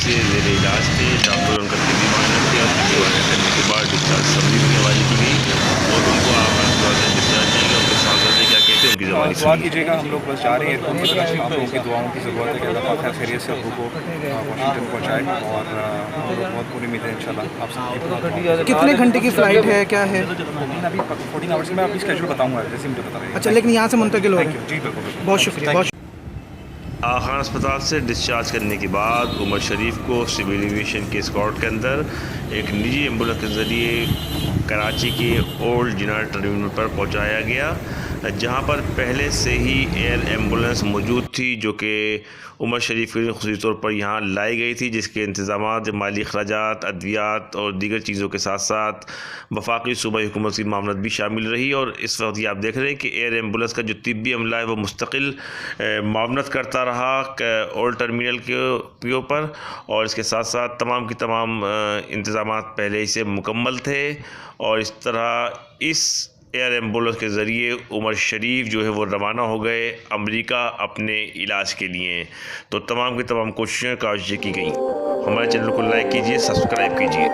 سے زیر علاج تھے، ڈاکٹروں نے ان کا طبی معائنہ کیا، طبی معائنہ کرنے کے بعد ڈسچارج سمری میں حوالے کی گئی اور ان کو آغاز ڈسچارج کیا گیا۔ ان کے صاحبزادے کیا کہتے ہیں ان کی زبانی دعا سنیے۔ کیجیے گا، ہم لوگ بس جا رہے ہیں ایئرپورٹ کی طرف۔ آپ لوگوں کی دعاؤں کی ضرورت ہے کہ اللہ پاک خیر خیریت سے ابو کو واشنگٹن پہنچائے، اور ہم لوگ بہت پوری امید ہے انشاءاللہ آپ سب کی دعاؤں کی۔ کتنے گھنٹے کی فلائٹ ہے، کیا ہے؟ ابھی 14 آورس میں ابھی اسکیجول بتاؤں گا جیسے مجھے بتا رہے ہیں۔ اچھا، لیکن یہاں سے منتقل ہو رہے ہیں؟ جی بالکل بالکل، بہت شکریہ، بہت شکریہ۔ خان اسپتال سے ڈسچارج کرنے کے بعد عمر شریف کو سول ایویشن کے اسکارٹ کے اندر ایک نجی ایمبولینس کے ذریعے کراچی کے اولڈ جناح ٹرمینل پر پہنچایا گیا، جہاں پر پہلے سے ہی ایئر ایمبولینس موجود تھی جو کہ عمر شریف کے خصوصی طور پر یہاں لائی گئی تھی، جس کے انتظامات مالی اخراجات، ادویات اور دیگر چیزوں کے ساتھ ساتھ وفاقی صوبائی حکومت کی معاونت بھی شامل رہی۔ اور اس وقت یہ آپ دیکھ رہے ہیں کہ ایئر ایمبولینس کا جو طبی عملہ ہے وہ مستقل معاونت کرتا رہا اولڈ ٹرمینل کے اوپر، اور اس کے ساتھ ساتھ تمام کی تمام انتظامات پہلے ہی سے مکمل تھے، اور اس طرح اس ایئر ایمبولینس کے ذریعے عمر شریف جو ہے وہ روانہ ہو گئے امریکہ اپنے علاج کے لیے۔ تو تمام کی تمام کوششیں کاوشیں کی گئیں۔ ہمارے چینل کو لائک کیجیے، سبسکرائب کیجیے۔